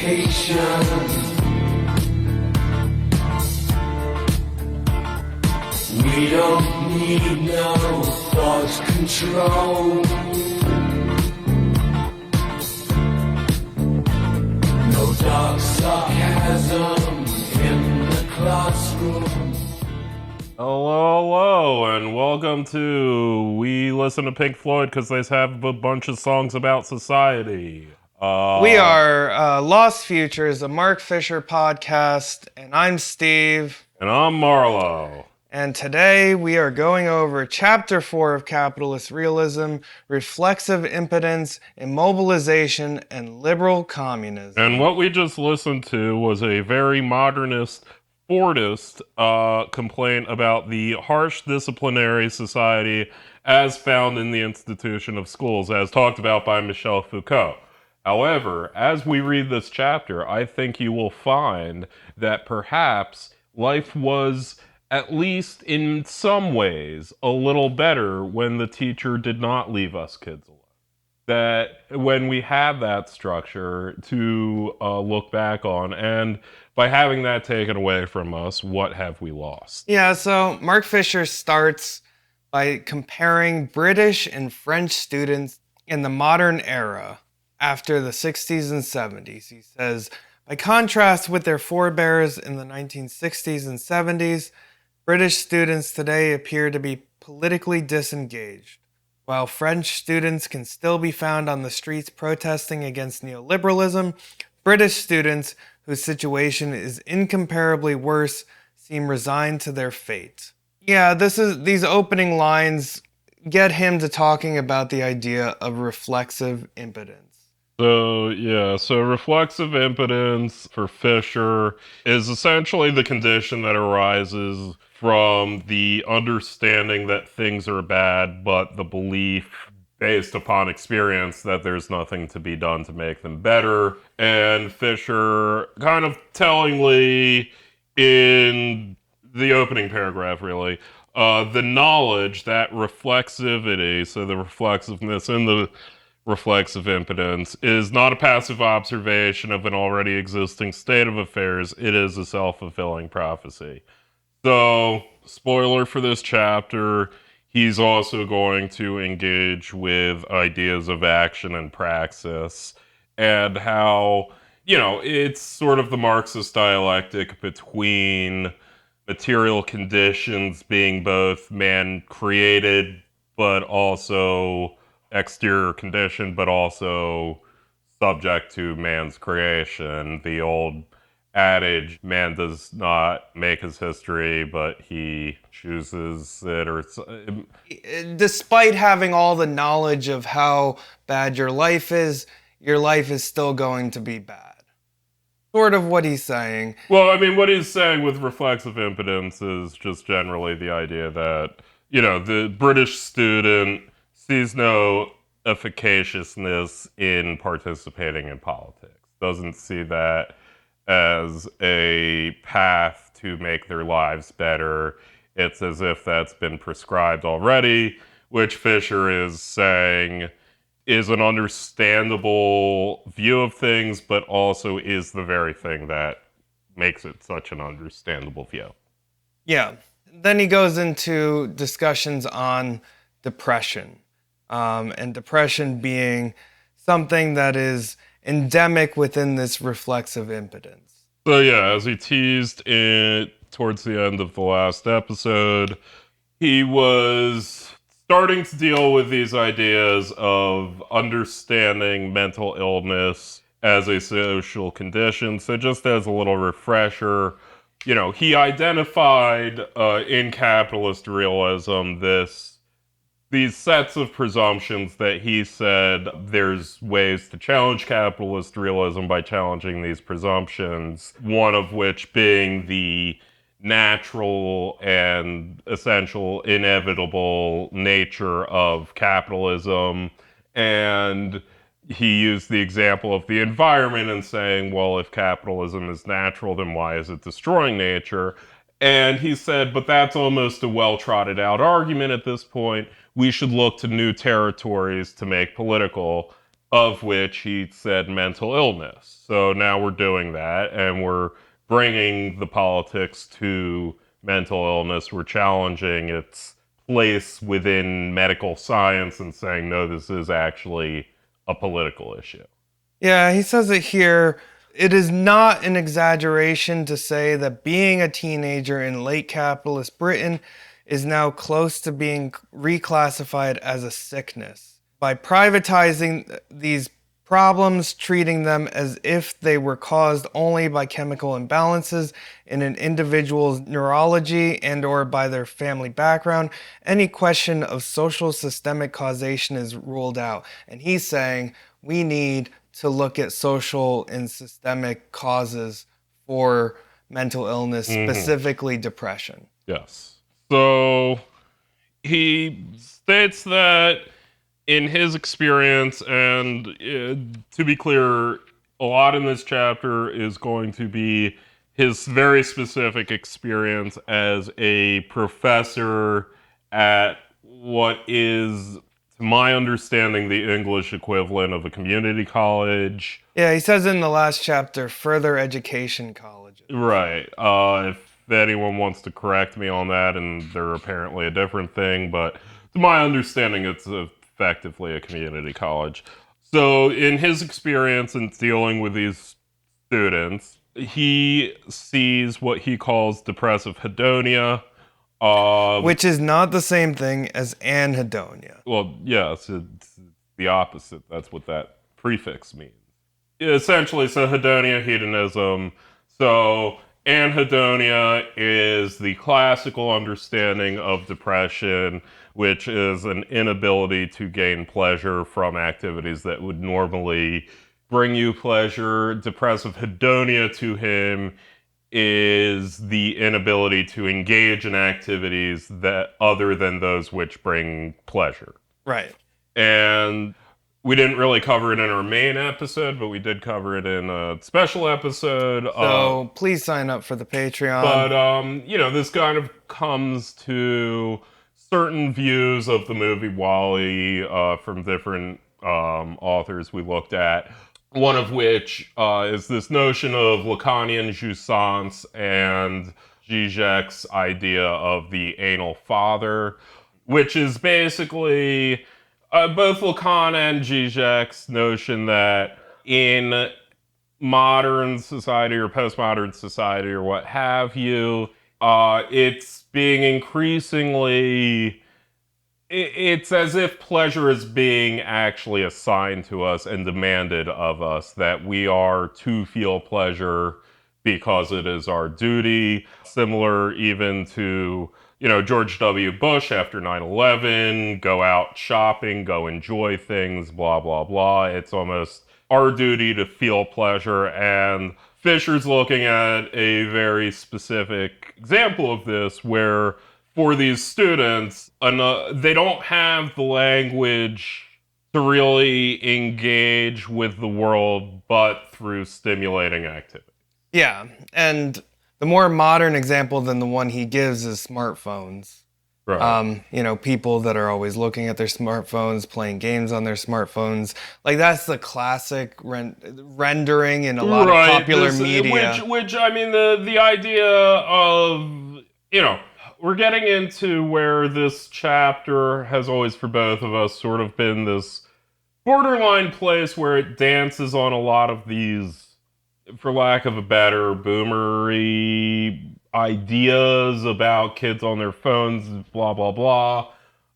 education. We don't need no thought control. No dark sarcasm in the classroom. Hello, and welcome to We Listen to Pink Floyd because they have a bunch of songs about society. We are Lost Futures, a Mark Fisher podcast, and I'm Steve. And I'm Marlowe. And today we are going over Chapter 4 of Capitalist Realism, Reflexive Impotence, Immobilization, and Liberal Communism. And what we just listened to was a very modernist, Fordist complaint about the harsh disciplinary society as found in the institution of schools, as talked about by Michel Foucault. However, as we read this chapter, I think you will find that perhaps life was, at least in some ways, a little better when the teacher did not leave us kids alone. That when we have that structure to look back on, and by having that taken away from us, what have we lost? Yeah, so Mark Fisher starts by comparing British and French students in the modern era after the 60s and 70s. He says, by contrast with their forebears in the 1960s and 70s, British students today appear to be politically disengaged. While French students can still be found on the streets protesting against neoliberalism, British students, whose situation is incomparably worse, seem resigned to their fate. Yeah, these opening lines get him to talking about the idea of reflexive impotence. So reflexive impotence for Fisher is essentially the condition that arises from the understanding that things are bad, but the belief based upon experience that there's nothing to be done to make them better. And Fisher kind of tellingly in the opening paragraph, really, the knowledge that reflexivity, so the reflexiveness in the reflexive impotence, is not a passive observation of an already existing state of affairs. It is a self-fulfilling prophecy. So, spoiler for this chapter, he's also going to engage with ideas of action and praxis, and how, it's sort of the Marxist dialectic between material conditions being both man-created, but also exterior condition, but also subject to man's creation. The old adage, man does not make his history, but he chooses it. Or despite having all the knowledge of how bad your life is still going to be bad. Sort of what he's saying. Well, I mean, what he's saying with reflexive impotence is just generally the idea that, the British student sees no efficaciousness in participating in politics. Doesn't see that as a path to make their lives better. It's as if that's been prescribed already, which Fisher is saying is an understandable view of things, but also is the very thing that makes it such an understandable view. Yeah. Then he goes into discussions on depression, and depression being something that is endemic within this reflexive impotence. So yeah, as he teased it towards the end of the last episode, he was starting to deal with these ideas of understanding mental illness as a social condition. So just as a little refresher, he identified in Capitalist Realism these sets of presumptions that he said there's ways to challenge capitalist realism by challenging these presumptions, one of which being the natural and essential inevitable nature of capitalism. And he used the example of the environment and saying, well, if capitalism is natural, then why is it destroying nature? And he said, but that's almost a well-trotted out argument at this point. We should look to new territories to make political of which he said mental illness. So now we're doing that, and we're bringing the politics to mental illness. We're challenging its place within medical science and saying, no, this is actually a political issue. Yeah, he says it here. It is not an exaggeration to say that being a teenager in late capitalist Britain is now close to being reclassified as a sickness. By privatizing these problems, treating them as if they were caused only by chemical imbalances in an individual's neurology and or by their family background, any question of social systemic causation is ruled out. And he's saying we need to look at social and systemic causes for mental illness, specifically depression. Yes. So he states that in his experience, and to be clear, a lot in this chapter is going to be his very specific experience as a professor at what is, to my understanding, the English equivalent of a community college. Yeah, he says in the last chapter, further education colleges. Right. If anyone wants to correct me on that, and they're apparently a different thing, but to my understanding, it's effectively a community college. So in his experience in dealing with these students, he sees what he calls depressive hedonia. Which is not the same thing as anhedonia. Well, yes, it's the opposite. That's what that prefix means. Essentially, so hedonia, hedonism. So anhedonia is the classical understanding of depression, which is an inability to gain pleasure from activities that would normally bring you pleasure. Depressive hedonia to him is the inability to engage in activities that other than those which bring pleasure. Right. And we didn't really cover it in our main episode, but we did cover it in a special episode. So please sign up for the Patreon. But, this kind of comes to certain views of the movie WALL-E from different authors we looked at. One of which is this notion of Lacanian jouissance and Zizek's idea of the anal father, which is basically both Lacan and Zizek's notion that in modern society or postmodern society or what have you, it's being increasingly... It's as if pleasure is being actually assigned to us and demanded of us, that we are to feel pleasure because it is our duty. Similar even to, George W. Bush after 9/11, go out shopping, go enjoy things, blah, blah, blah. It's almost our duty to feel pleasure. And Fisher's looking at a very specific example of this where for these students, they don't have the language to really engage with the world but through stimulating activity. Yeah, and the more modern example than the one he gives is smartphones. Right. People that are always looking at their smartphones, playing games on their smartphones. Like, that's the classic rendering in a lot of popular media. Which I mean, the idea of, we're getting into where this chapter has always, for both of us, sort of been this borderline place where it dances on a lot of these, for lack of a better, boomery ideas about kids on their phones, blah, blah, blah.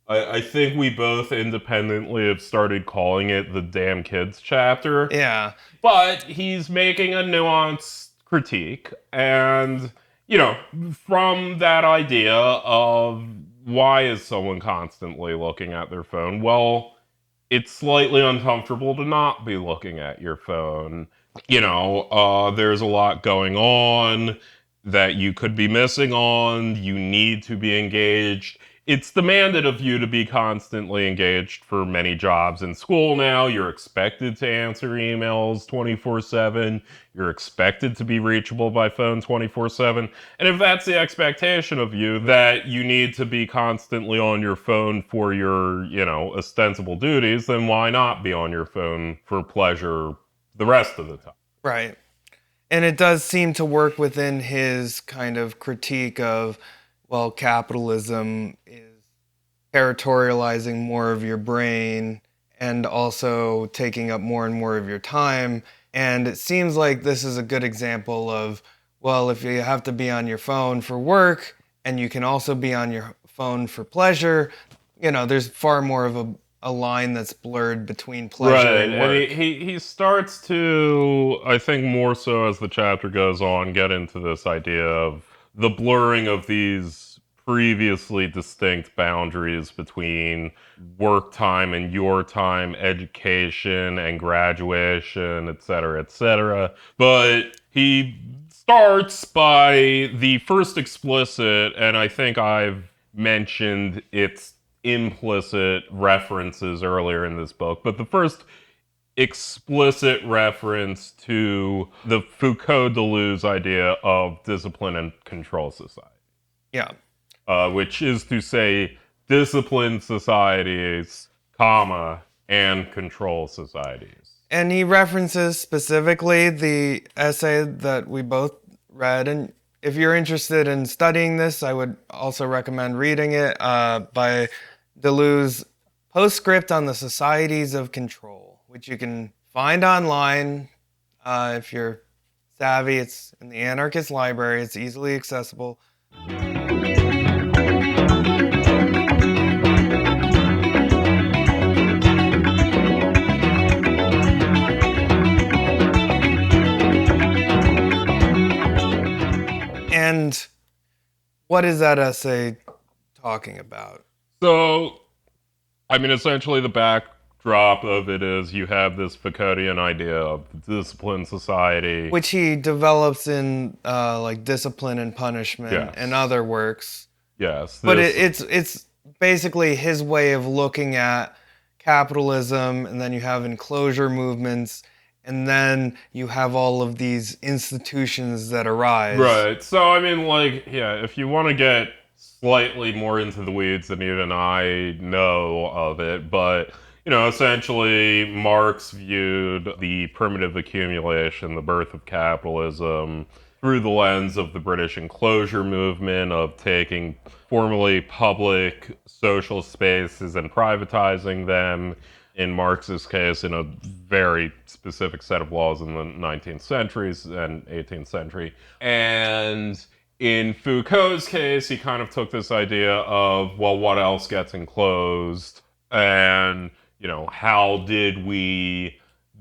I think we both independently have started calling it the damn kids chapter. Yeah. But he's making a nuanced critique, and... from that idea of why is someone constantly looking at their phone? Well, it's slightly uncomfortable to not be looking at your phone. There's a lot going on that you could be missing on. You need to be engaged. it's demanded of you to be constantly engaged for many jobs in school now. You're expected to answer emails 24/7. You're expected to be reachable by phone 24/7. And if that's the expectation of you, that you need to be constantly on your phone for your, ostensible duties, then why not be on your phone for pleasure the rest of the time? Right. And it does seem to work within his kind of critique of, well, capitalism is territorializing more of your brain and also taking up more and more of your time. And it seems like this is a good example of, well, if you have to be on your phone for work and you can also be on your phone for pleasure, there's far more of a line that's blurred between pleasure and work. And he starts to, I think more so as the chapter goes on, get into this idea of the blurring of these previously distinct boundaries between work time and your time, education and graduation, etc., etc. But he starts by the first explicit, and I think I've mentioned its implicit references earlier in this book, but the first explicit reference to the Foucault-Deleuze idea of discipline and control society. Yeah. Which is to say disciplined societies, and control societies. And he references specifically the essay that we both read. And if you're interested in studying this, I would also recommend reading it by Deleuze, Postscript on the Societies of Control, which you can find online if you're savvy. It's in the Anarchist Library. It's easily accessible. And what is that essay talking about? So, essentially the backdrop of it is you have this Foucauldian idea of the disciplined society. Which he develops in like Discipline and Punishment and other works. Yes. But it's basically his way of looking at capitalism, and then you have enclosure movements, and then you have all of these institutions that arise. Right. So, if you want to get slightly more into the weeds than even I know of it, but, essentially Marx viewed the primitive accumulation, the birth of capitalism, through the lens of the British enclosure movement, of taking formerly public social spaces and privatizing them, in Marx's case, in a very specific set of laws in the 19th centuries and 18th century. And in Foucault's case, he kind of took this idea of, well, what else gets enclosed? And, how did we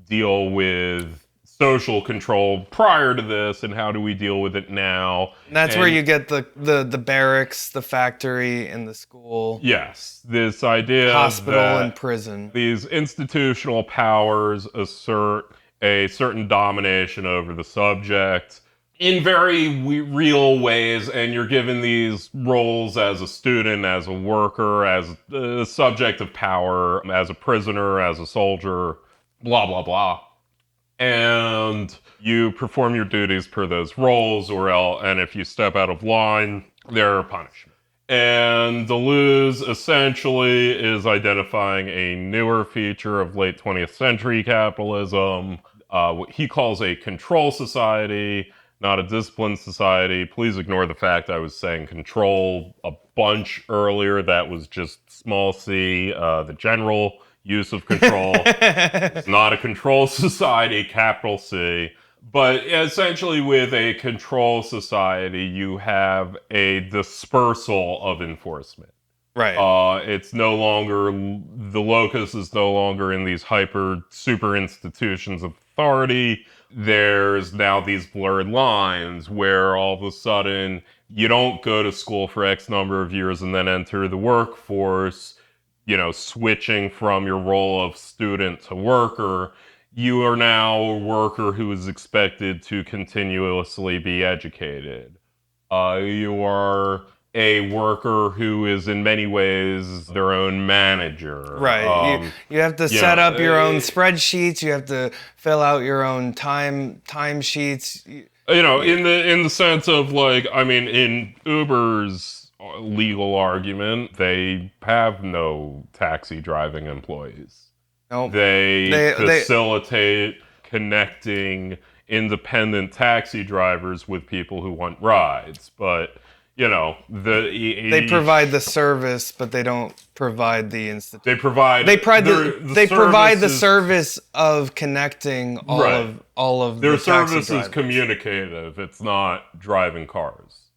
deal with social control prior to this, and how do we deal with it now? And that's where you get the barracks, the factory, and the school. Yes, this idea hospital that and prison. These institutional powers assert a certain domination over the subject in very real ways, and you're given these roles as a student, as a worker, as a subject of power, as a prisoner, as a soldier, blah, blah, blah. And you perform your duties per those roles, and if you step out of line, there are punishments. And Deleuze essentially is identifying a newer feature of late 20th century capitalism, what he calls a control society, not a disciplined society. Please ignore the fact I was saying control a bunch earlier. That was just small c, the general use of control. It's not a control society, capital C. But essentially with a control society, you have a dispersal of enforcement. Right. It's no longer, the locus is no longer in these super institutions of authority. There's now these blurred lines where all of a sudden you don't go to school for X number of years and then enter the workforce, switching from your role of student to worker. You are now a worker who is expected to continuously be educated. You are a worker who is in many ways their own manager. Right. You have to you set know, up your own spreadsheets. You have to fill out your own time sheets. in the sense of like, I mean, in Uber's legal argument, they have no taxi driving employees. Nope. They They facilitate connecting independent taxi drivers with people who want rides, but they provide the service, but they don't provide the institution. they provide They provide the service service of connecting all of their the taxi service is drivers. communicative. It's not driving cars,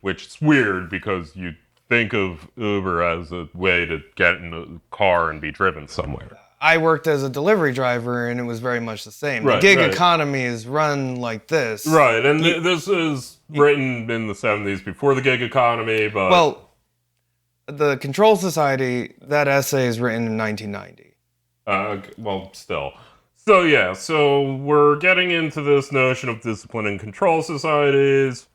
which is weird because you think of Uber as a way to get in a car and be driven somewhere. I worked as a delivery driver, and it was very much the same. Right, the gig right. economy is run like this. Right, and this is written in the 70s before the gig economy, but... Well, the Control Society, that essay is written in 1990. Well, still. So yeah, so we're getting into this notion of discipline and control societies.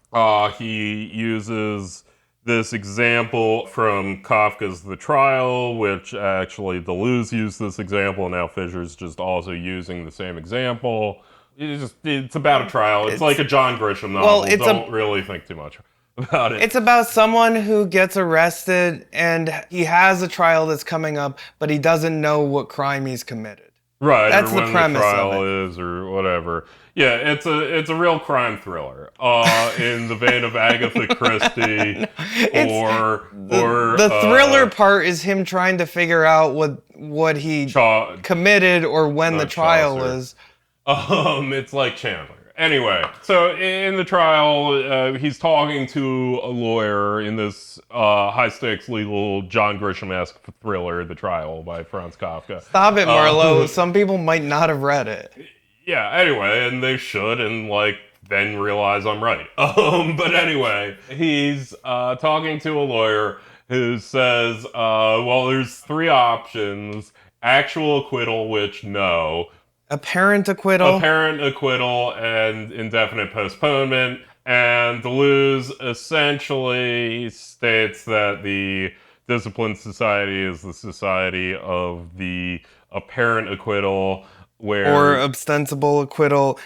He uses this example from Kafka's The Trial, which actually Deleuze used this example, and now Fisher's just also using the same example. It's about a trial. It's like a John Grisham novel. Well, Don't really think too much about it. It's about someone who gets arrested, and he has a trial that's coming up, but he doesn't know what crime he's committed. Right, That's or the when premise the trial of it. is, or whatever. Yeah, it's a real crime thriller, in the vein of Agatha Christie, or The thriller part is him trying to figure out what he committed or when the trial Chaucer. is. It's like Chandler. Anyway, so in the trial, he's talking to a lawyer in this high-stakes legal John Grisham-esque thriller, The Trial by Franz Kafka. Stop it, Marlowe. Some people might not have read it. Yeah, anyway, and they should, and then realize I'm right. But anyway, he's talking to a lawyer who says, well, there's three options: actual acquittal, which no; Apparent acquittal. apparent acquittal, and indefinite postponement. And Deleuze essentially states that the disciplined society is the society of the apparent acquittal, or ostensible acquittal,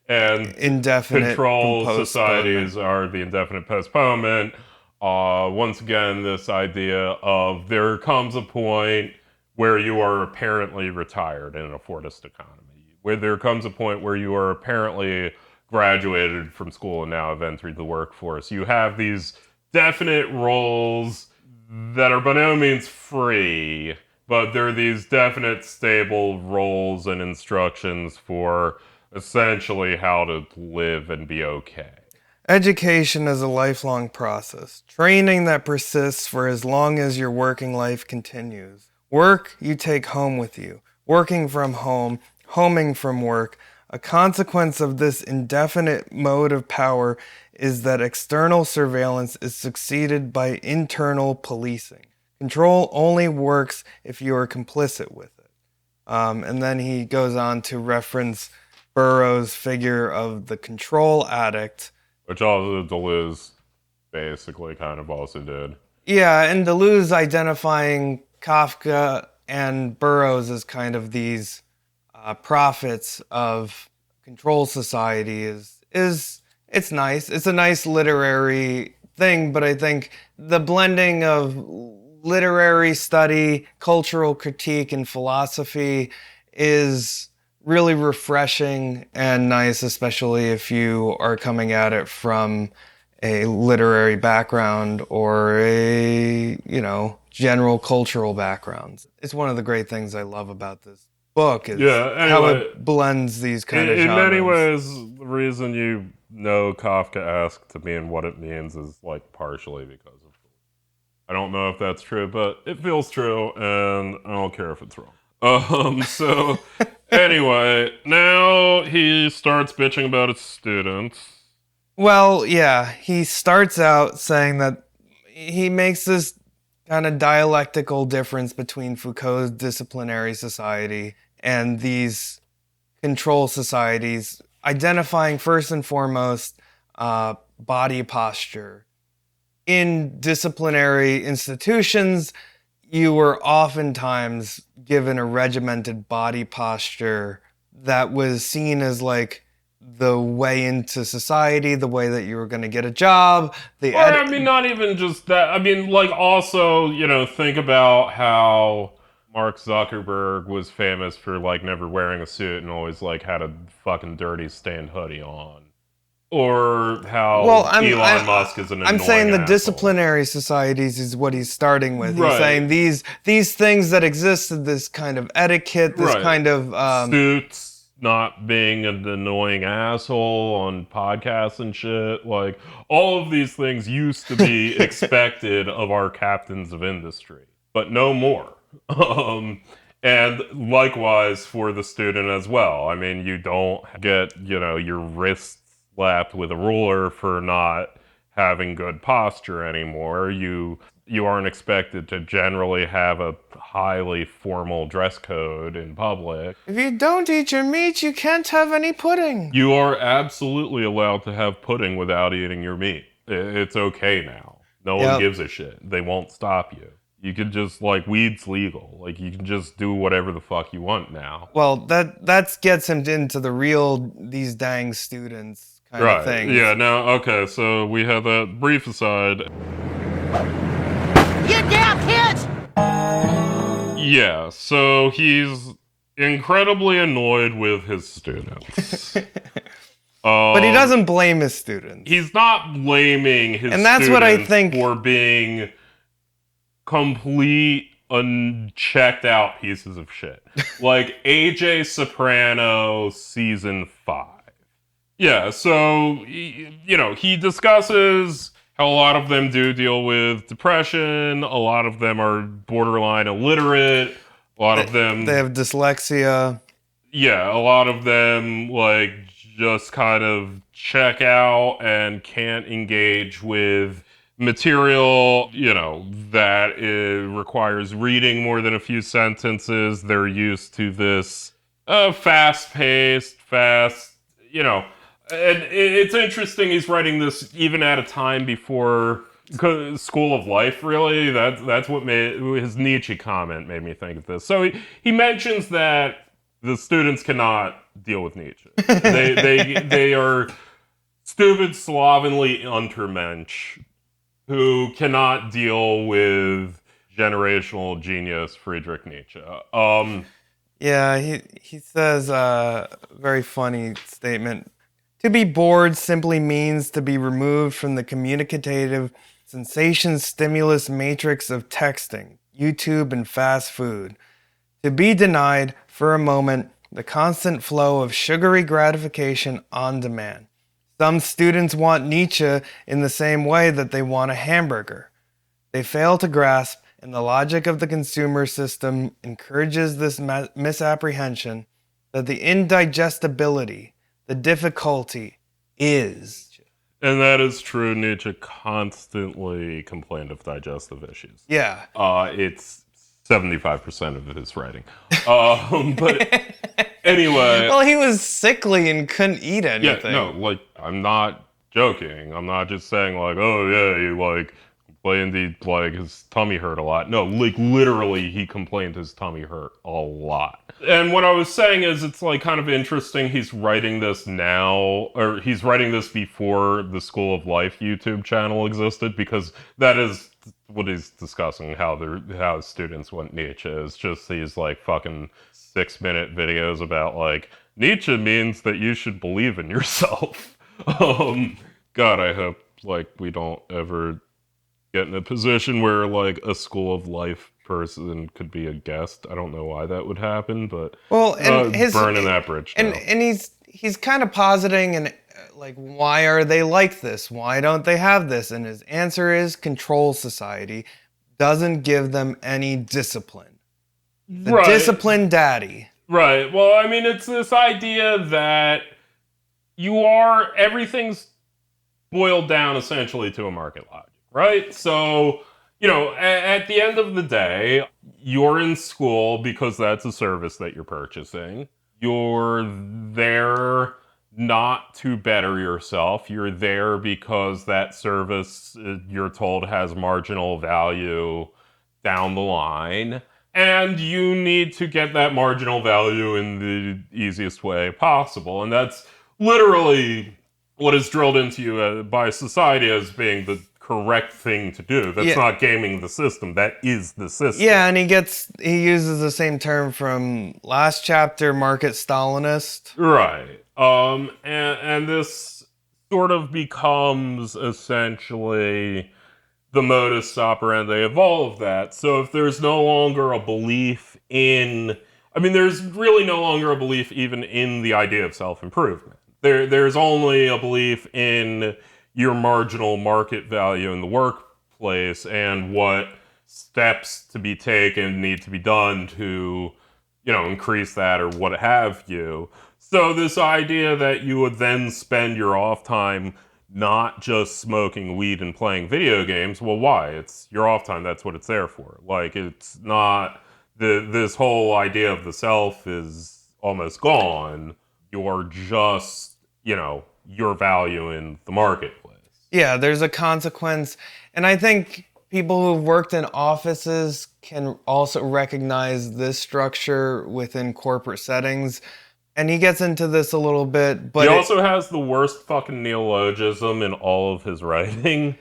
and indefinite control postponement. societies are the indefinite postponement. Once again, this idea of there comes a point where you are apparently retired in a Fordist economy, where there comes a point where you are apparently graduated from school and now have entered the workforce. You have these definite roles that are by no means free, but there are these definite, stable roles and instructions for essentially how to live and be okay. Education is a lifelong process, training that persists for as long as your working life continues. Work you take home with you, working from home, homing from work. A consequence of this indefinite mode of power is that external surveillance is succeeded by internal policing. Control only works if you are complicit with it. And then he goes on to reference Burroughs' figure of the control addict. Which also Deleuze basically kind of also did. Yeah, and Deleuze identifying Kafka and Burroughs as kind of these prophets of control society is it's nice. It's a nice literary thing, but I think the blending of literary study, cultural critique, and philosophy is really refreshing and nice, especially if you are coming at it from a literary background or a, general cultural background. It's one of the great things I love about this book is how it blends these kind of genres. In many ways, the reason you know Kafka-esque to me and what it means is partially because of I don't know if that's true, but it feels true, and I don't care if it's wrong. So anyway, now he starts bitching about his students. Well, yeah, he starts out saying that he makes this kind of dialectical difference between Foucault's disciplinary society and these control societies, identifying first and foremost body posture in disciplinary institutions, you were oftentimes given a regimented body posture that was seen as like the way into society, the way that you were going to get a job. I mean, not even just that. I mean, like, also, think about how Mark Zuckerberg was famous for, like, never wearing a suit and always, like, had a fucking dirty stained hoodie on. Or how Elon Musk is an annoying I'm saying the asshole. disciplinary societies is what he's starting with. Right. He's saying these things that existed, this kind of etiquette, this kind of... suits, not being an annoying asshole on podcasts and shit. Like, all of these things used to be expected of our captains of industry, but no more. And likewise for the student as well. I mean, you don't get, your wrists slapped with a ruler for not having good posture anymore. You aren't expected to generally have a highly formal dress code in public. If you don't eat your meat, you can't have any pudding. You are absolutely allowed to have pudding without eating your meat. It's okay now. No one gives a shit. They won't stop you. You can just, like, weed's legal. Like, you can just do whatever the fuck you want now. Well, that gets him into the real these dang students kind of thing. Yeah, now, okay, so we had that brief aside. Get down, kids! Yeah, so he's incredibly annoyed with his students. But he doesn't blame his students. He's not blaming his and that's what I think for being complete unchecked out pieces of shit. Like AJ Soprano season 5. Yeah, so, he discusses how a lot of them do deal with depression, a lot of them are borderline illiterate, a lot of them... They have dyslexia. Yeah, a lot of them, like, just kind of check out and can't engage with material, that requires reading more than a few sentences. They're used to this fast-paced, and it's interesting he's writing this even at a time before School of Life, really. That's what made his Nietzsche comment made me think of this. So he mentions that the students cannot deal with Nietzsche. They are stupid, slovenly Untermensch who cannot deal with generational genius Friedrich Nietzsche. Yeah, he says a very funny statement. To be bored simply means to be removed from the communicative sensation stimulus matrix of texting, YouTube, and fast food. To be denied, for a moment, the constant flow of sugary gratification on demand. Some students want Nietzsche in the same way that they want a hamburger. They fail to grasp, and the logic of the consumer system encourages this misapprehension that the indigestibility, the difficulty is. And that is true. Nietzsche constantly complained of digestive issues. Yeah. It's 75% of his writing. But anyway. Well, he was sickly and couldn't eat anything. Yeah, no, like, I'm not joking. I'm not just saying, like, oh, yeah, he, like, complained like, his tummy hurt a lot. No, like, literally, he complained his tummy hurt a lot. And what I was saying is, it's, like, kind of interesting he's writing this now, or he's writing this before the School of Life YouTube channel existed, because that is what he's discussing, how students want Nietzsche. It's just these, like, fucking 6-minute videos about, like, Nietzsche means that you should believe in yourself. God, I hope, like, we don't ever get in a position where, like, a School of Life person could be a guest. I don't know why that would happen, but burning that bridge now. And he's kind of positing and like, why are they like this? Why don't they have this? And his answer is control society doesn't give them any discipline. The disciplined daddy. Right. Well, I mean, it's this idea that everything's boiled down essentially to a market logic, right? So, at the end of the day, you're in school because that's a service that you're purchasing. You're there not to better yourself. You're there because that service, you're told, has marginal value down the line. And you need to get that marginal value in the easiest way possible. And that's literally what is drilled into you by society as being the correct thing to do. That's not gaming the system. That is the system. Yeah, and he uses the same term from last chapter, market Stalinist. Right. And this sort of becomes essentially the modus operandi of all of that. So if there's no longer a belief in, there's really no longer a belief even in the idea of self-improvement. There's only a belief in your marginal market value in the workplace and what steps to be taken need to be done to, increase that or what have you. So this idea that you would then spend your off time not just smoking weed and playing video games, well, why? It's your off time. That's what it's there for. Like, it's not this whole idea of the self is almost gone. You're just, your value in the marketplace. Yeah, there's a consequence. And I think people who've worked in offices can also recognize this structure within corporate settings. And he gets into this a little bit, but he also has the worst fucking neologism in all of his writing.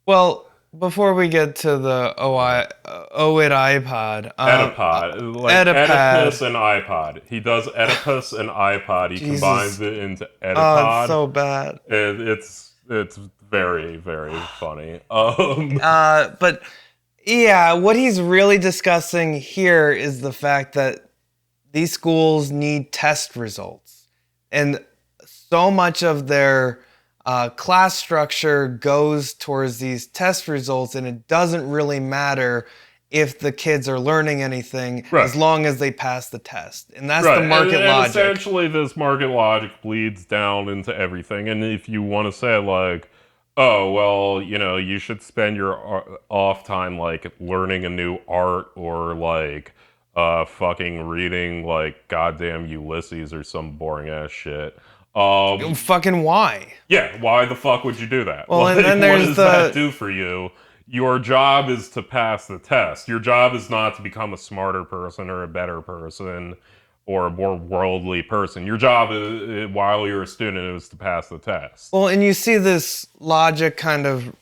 Well, before we get to the Oid iPod, Oedipod, like Oedipus and iPod. He does Oedipus and iPod. He combines it into Oedipod. Oh, it's so bad. It's very, very funny. But yeah, what he's really discussing here is the fact that these schools need test results. And so much of their class structure goes towards these test results, and it doesn't really matter if the kids are learning anything as long as they pass the test. And that's the market logic. Essentially, this market logic bleeds down into everything. And if you want to say, like, oh, well, you should spend your off time, like, learning a new art or, like, fucking reading, like, goddamn Ulysses or some boring ass shit. Fucking why? Yeah, why the fuck would you do that? Well, and then there's what does that do for you? Your job is to pass the test. Your job is not to become a smarter person or a better person or a more worldly person. Your job, is, while you're a student, is to pass the test. Well, and you see this logic kind of,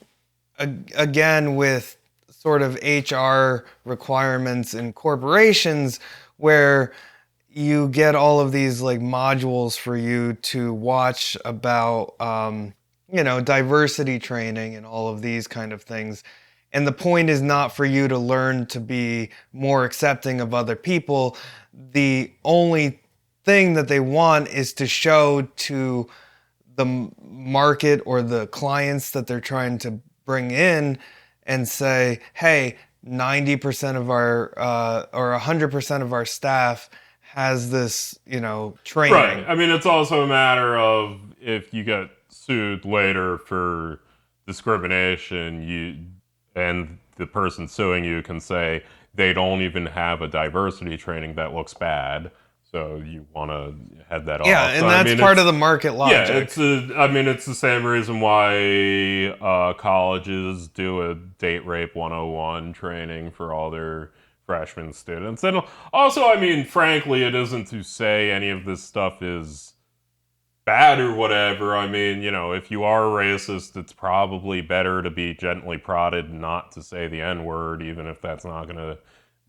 again, with sort of HR requirements in corporations where you get all of these like modules for you to watch about, diversity training and all of these kind of things. And the point is not for you to learn to be more accepting of other people. The only thing that they want is to show to the market or the clients that they're trying to bring in and say, hey, 90% of our, or 100% of our staff has this, training. Right. It's also a matter of if you get sued later for discrimination, and the person suing you can say they don't even have a diversity training that looks bad. So you want to head that off. Yeah, and that's part of the market logic. Yeah, it's the same reason why colleges do a date rape 101 training for all their freshman students. And also, frankly, it isn't to say any of this stuff is bad or whatever. If you are racist, it's probably better to be gently prodded not to say the N-word, even if that's not going to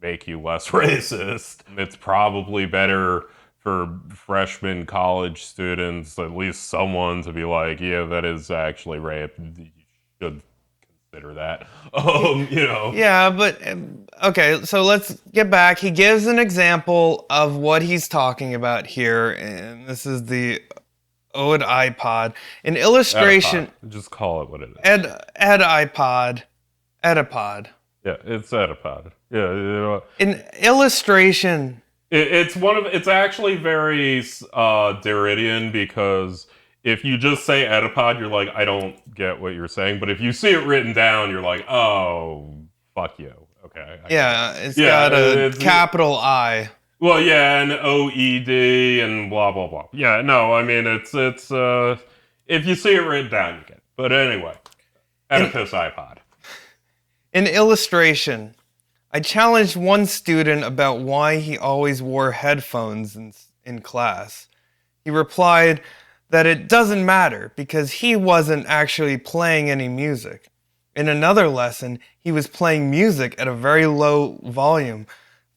make you less racist. It's probably better for freshman college students, at least someone to be like, yeah, that is actually rape. You should consider that. Yeah, but okay, so let's get back. He gives an example of what he's talking about here, and this is the Oid iPod. An illustration. Edipod. Just call it what it is. Edipod. Yeah, it's Edipod. Yeah. An illustration. It's actually very Derridian, because if you just say Edipod, you're like, I don't get what you're saying. But if you see it written down, you're like, oh, fuck you. Okay. It's got a capital I. Well, yeah, and OED and blah blah blah. Yeah, no, I mean it's if you see it written down, you get it. But anyway, Oedipus iPod. In illustration, I challenged one student about why he always wore headphones in class. He replied that it doesn't matter because he wasn't actually playing any music. In another lesson, he was playing music at a very low volume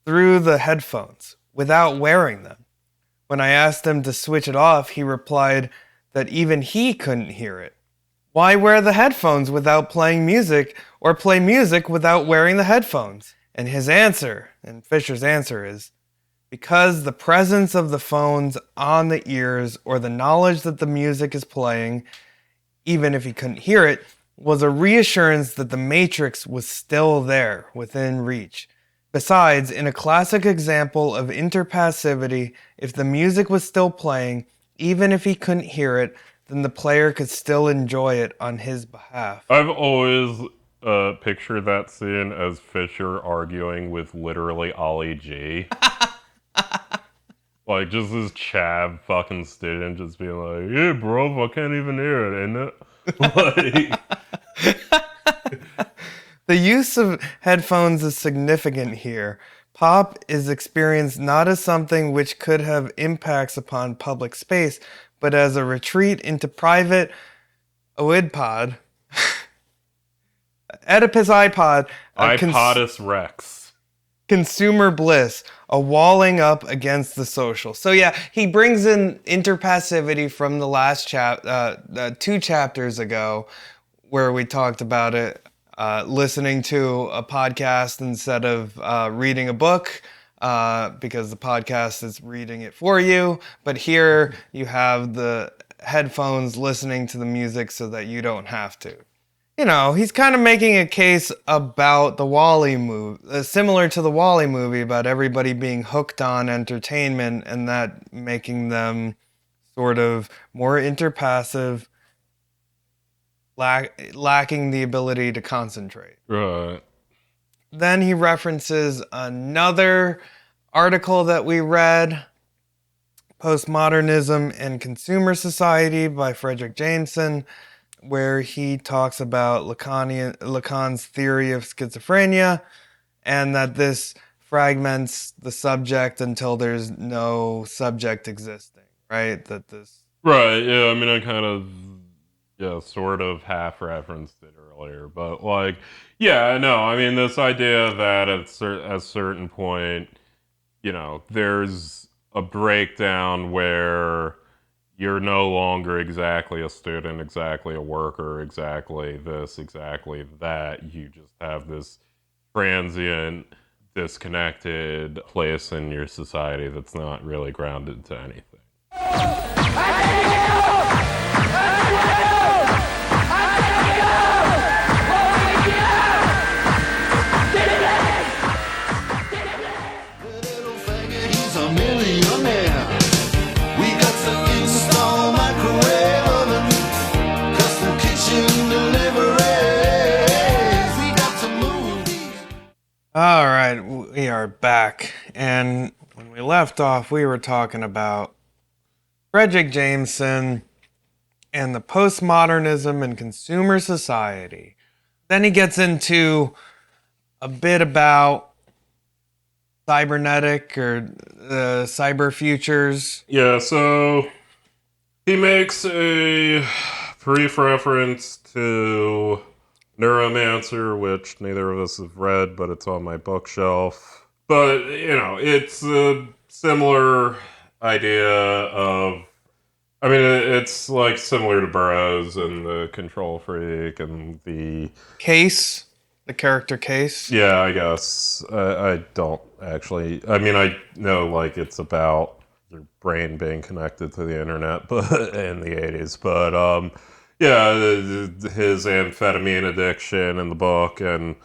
through the headphones without wearing them. When I asked him to switch it off, he replied that even he couldn't hear it. Why wear the headphones without playing music, or play music without wearing the headphones? And his answer, and Fisher's answer is, because the presence of the phones on the ears, or the knowledge that the music is playing, even if he couldn't hear it, was a reassurance that the matrix was still there, within reach. Besides, in a classic example of interpassivity, if the music was still playing, even if he couldn't hear it, then the player could still enjoy it on his behalf. I've always pictured that scene as Fisher arguing with literally Ollie G. Like, just this chav fucking student just being like, yeah, bro, I can't even hear it, ain't it? Like... The use of headphones is significant here. Pop is experienced not as something which could have impacts upon public space, but as a retreat into private Oedipus iPod, iPodus Rex. Consumer bliss, a walling up against the social. So yeah, he brings in interpassivity from the last 2 chapters ago, where we talked about it. Listening to a podcast instead of reading a book, because the podcast is reading it for you. But here you have the headphones listening to the music so that you don't have to. You know, he's kind of making a case about the WALL-E movie, similar to the WALL-E movie, about everybody being hooked on entertainment and that making them sort of more interpassive, lacking the ability to concentrate. Right. Then he references another article that we read, Postmodernism and Consumer Society by Frederick Jameson, where he talks about Lacan's theory of schizophrenia, and that this fragments the subject until there's no subject existing, right? Right, yeah, I mean, I kind of... yeah, sort of half referenced it earlier, but like, yeah, no, I mean, this idea that at a certain point, you know, there's a breakdown where you're no longer exactly a student, exactly a worker, exactly this, exactly that. You just have this transient, disconnected place in your society that's not really grounded to anything. All right, we are back. And when we left off, we were talking about Frederick Jameson and the postmodernism and consumer society. Then he gets into a bit about cybernetic or the cyber futures. Yeah, so he makes a brief reference to Neuromancer, which neither of us have read, but it's on my bookshelf. But, you know, it's a similar idea of... I mean, it's like similar to Burroughs and the Control Freak and the... Case? The character Case? Yeah, I guess. I don't actually... I mean, I know, like, it's about your brain being connected to the internet but in the 80s, but... yeah, his amphetamine addiction in the book, and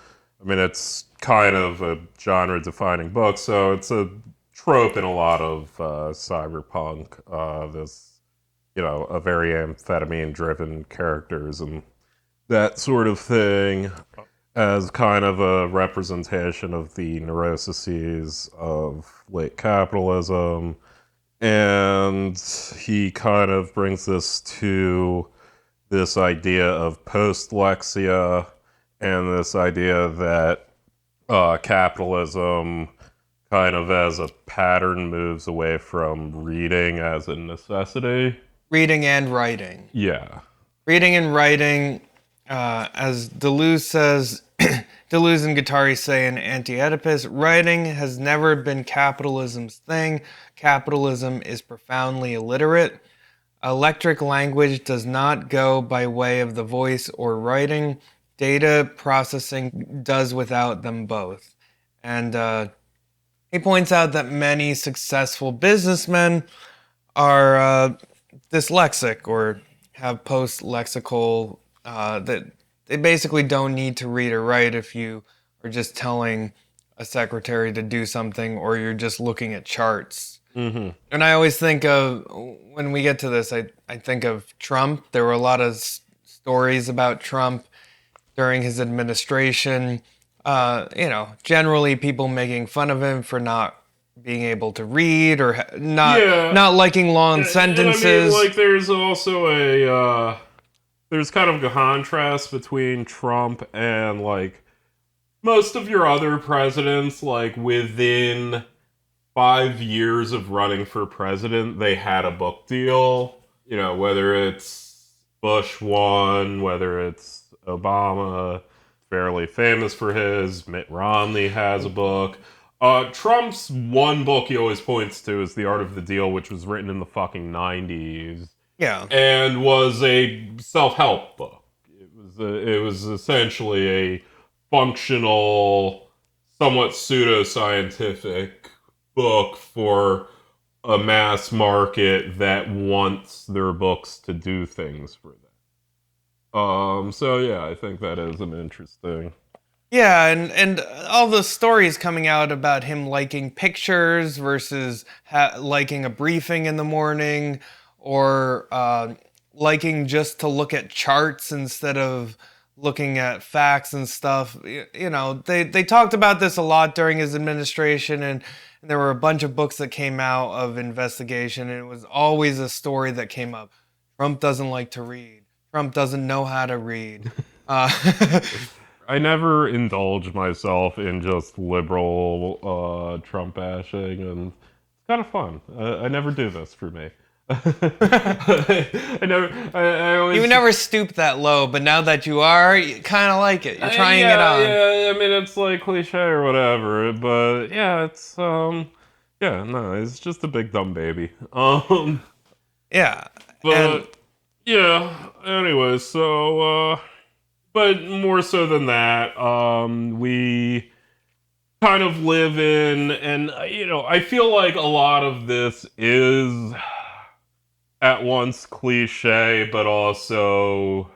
I mean, it's kind of a genre-defining book, so it's a trope in a lot of cyberpunk, this, you know, a very amphetamine-driven characters and that sort of thing. as kind of a representation of the neuroses of late capitalism. And he kind of brings this to this idea of post-lexia and this idea that capitalism kind of as a pattern moves away from reading as a necessity. Reading and writing. Yeah. Reading and writing, as Deleuze says, Deleuze and Guattari say in Anti-Oedipus, writing has never been capitalism's thing. Capitalism is profoundly illiterate. Electric language does not go by way of the voice or writing. Data processing does without them both. And he points out that many successful businessmen are dyslexic or have post-lexical, that they basically don't need to read or write if you are just telling a secretary to do something or you're just looking at charts. Mm-hmm. And I always think of, when we get to this, I think of Trump. There were a lot of stories about Trump during his administration. Generally people making fun of him for not being able to read or not liking long sentences. And I mean, like, there's also there's kind of a contrast between Trump and, like, most of your other presidents. Like, within 5 years of running for president, they had a book deal. You know, whether it's Bush one, whether it's Obama, fairly famous for his. Mitt Romney has a book. Trump's one book he always points to is The Art of the Deal, which was written in the fucking 90s. Yeah. And was a self-help book. It was essentially a functional, somewhat pseudoscientific book for a mass market that wants their books to do things for them. So yeah, I think that is an interesting. Yeah, and all the stories coming out about him liking pictures versus liking a briefing in the morning, or liking just to look at charts instead of looking at facts and stuff. You know, they talked about this a lot during his administration, and there were a bunch of books that came out of investigation, and it was always a story that came up. Trump doesn't like to read. Trump doesn't know how to read. I never indulge myself in just liberal Trump bashing, and it's kind of fun. I never do this for me. I always... You never stoop that low, but now that you are, you kind of like it. You're trying it on. Yeah, I mean, it's like cliche or whatever, but yeah, it's it's just a big dumb baby. Yeah. But yeah, anyway, so but more so than that, we kind of live in, and I feel like a lot of this is at once cliche, but also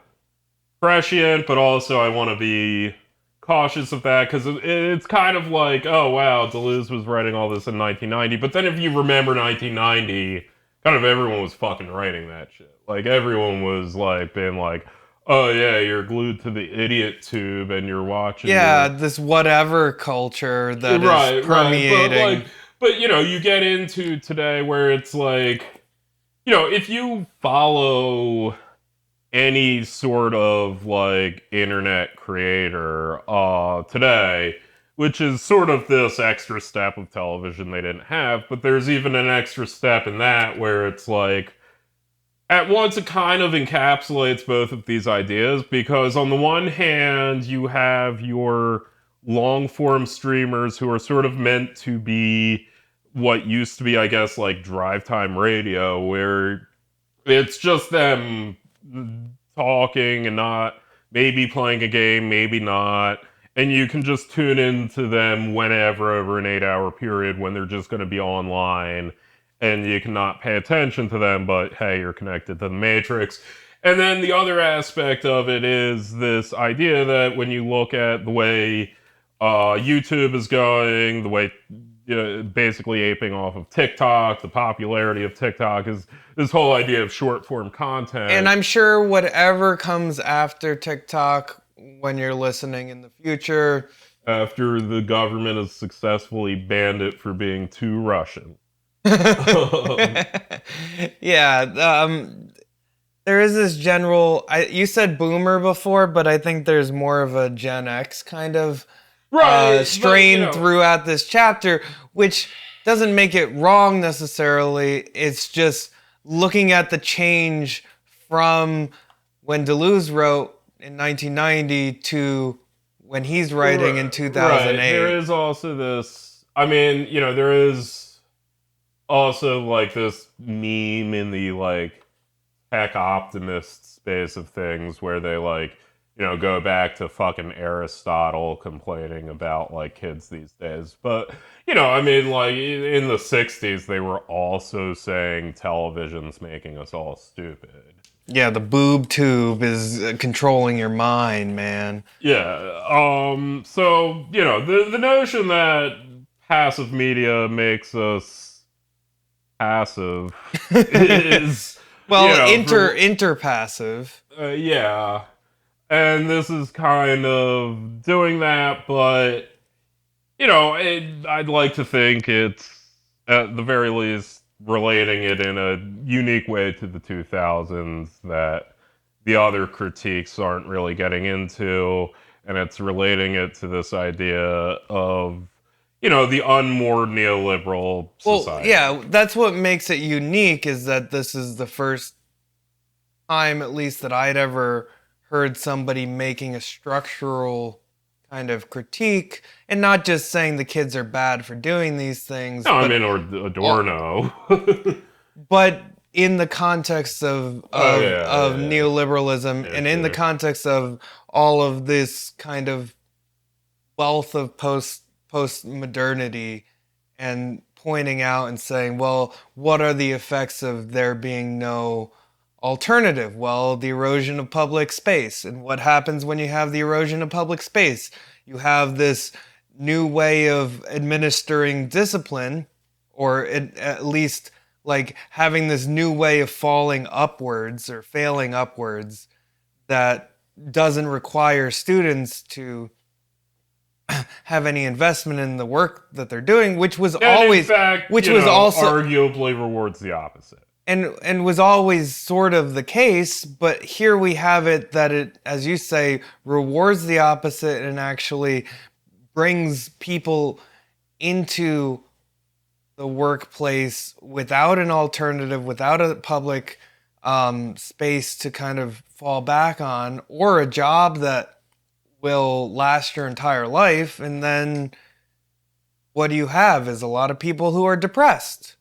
prescient, but also I want to be cautious of that, because it's kind of like, oh wow, Deleuze was writing all this in 1990, but then if you remember 1990, kind of everyone was fucking writing that shit. Like, everyone was like, being like, oh yeah, you're glued to the idiot tube and you're watching. Yeah, this whatever culture that is permeating. Right. But you get into today where it's like, if you follow any sort of like internet creator today, which is sort of this extra step of television they didn't have, but there's even an extra step in that where it's like, at once it kind of encapsulates both of these ideas, because on the one hand, you have your long-form streamers who are sort of meant to be what used to be, I guess, like drive time radio, where it's just them talking and not maybe playing a game, maybe not, and you can just tune into them whenever over an 8-hour period when they're just going to be online, and you cannot pay attention to them, but hey, you're connected to the Matrix. And then the other aspect of it is this idea that when you look at the way YouTube is going, the way basically aping off of TikTok, the popularity of TikTok is this whole idea of short form content. And I'm sure whatever comes after TikTok when you're listening in the future. After the government has successfully banned it for being too Russian. Yeah, there is this general. You said boomer before, but I think there's more of a Gen X kind of strain throughout this chapter, which doesn't make it wrong necessarily. It's just looking at the change from when Deleuze wrote in 1990 to when he's writing in 2008. Right. There is also this. I mean, there is also like this meme in the like tech optimist space of things where they like go back to fucking Aristotle complaining about like kids these days. But I mean, like in the 60s they were also saying television's making us all stupid. Yeah, the boob tube is controlling your mind, man. Yeah. So the notion that passive media makes us passive is interpassive. Yeah, and this is kind of doing that, but I'd like to think it's at the very least relating it in a unique way to the 2000s that the other critiques aren't really getting into, and it's relating it to this idea of the unmoored neoliberal society. Well, yeah, that's what makes it unique, is that this is the first time, at least, that I'd ever heard somebody making a structural kind of critique, and not just saying the kids are bad for doing these things. No, I mean, or Adorno. But in the context of neoliberalism, and in the context of all of this kind of wealth of post-modernity, and pointing out and saying, well, what are the effects of there being no alternative? Well, the erosion of public space. And what happens when you have the erosion of public space? You have this new way of administering discipline, or at least like having this new way of falling upwards or failing upwards that doesn't require students to have any investment in the work that they're doing, which was always, in fact, arguably rewards the opposite. And was always sort of the case, but here we have it that it, as you say, rewards the opposite and actually brings people into the workplace without an alternative, without a public space to kind of fall back on, or a job that will last your entire life. And then what do you have is a lot of people who are depressed.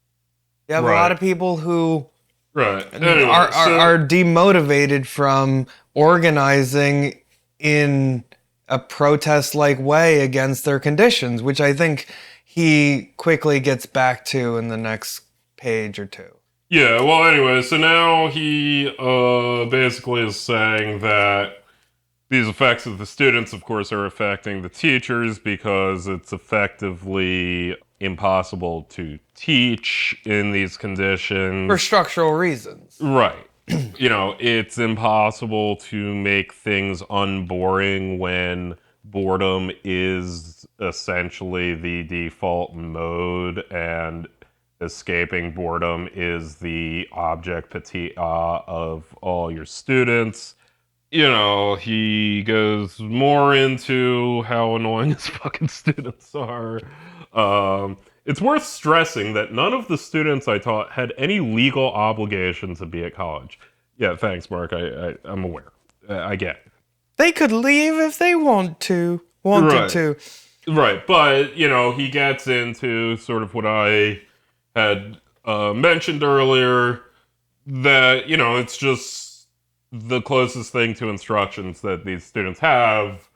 You have a lot of people who are demotivated from organizing in a protest-like way against their conditions, which I think he quickly gets back to in the next page or two. Yeah, well, anyway, so now he basically is saying that these effects of the students, of course, are affecting the teachers because it's effectively impossible to teach in these conditions. For structural reasons. Right. It's impossible to make things unboring when boredom is essentially the default mode and escaping boredom is the object petit of all your students. He goes more into how annoying his fucking students are. It's worth stressing that none of the students I taught had any legal obligation to be at college. Yeah, thanks, Mark. I'm aware. I get it. They could leave if they wanted to. Right, but, he gets into sort of what I had mentioned earlier, that, it's just the closest thing to instructions that these students have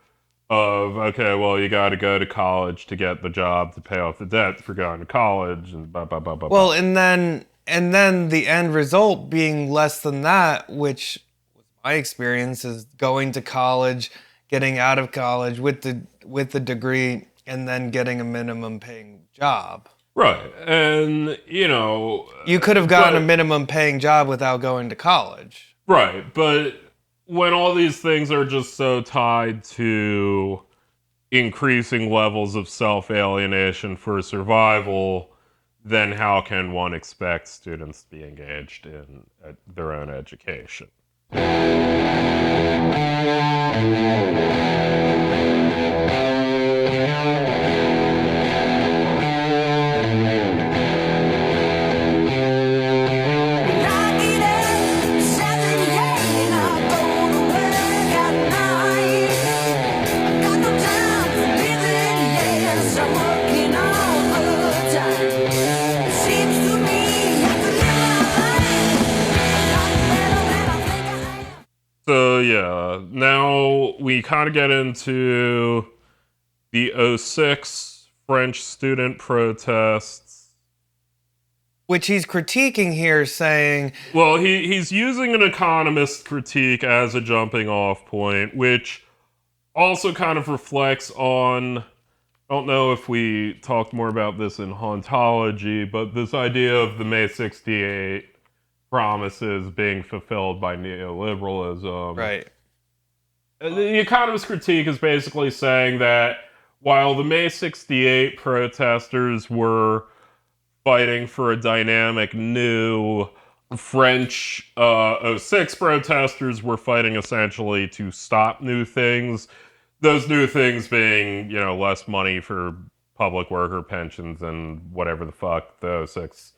of, okay, well, you got to go to college to get the job to pay off the debt for going to college, and blah, blah, blah, blah. Well, and then the end result being less than that, which was my experience, is going to college, getting out of college with the degree, and then getting a minimum paying job. Right, and, you could have gotten a minimum paying job without going to college. Right, but when all these things are just so tied to increasing levels of self-alienation for survival, then how can one expect students to be engaged in their own education? So yeah, now we kind of get into the '06 French student protests. Which he's critiquing here, saying, Well, he's using an economist critique as a jumping off point, which also kind of reflects on, I don't know if we talked more about this in hauntology, but this idea of the May 68 promises being fulfilled by neoliberalism. right. The economist critique is basically saying that while the May 68 protesters were fighting for a dynamic new, French '06 protesters were fighting essentially to stop new things. Those new things being, less money for public worker pensions and whatever the fuck the '06.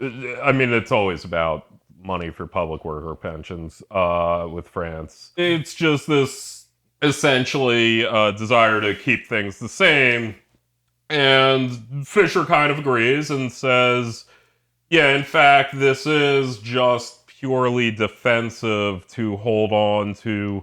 I mean, it's always about money for public worker pensions with France. It's just this essentially desire to keep things the same. And Fisher kind of agrees and says, yeah, in fact, this is just purely defensive to hold on to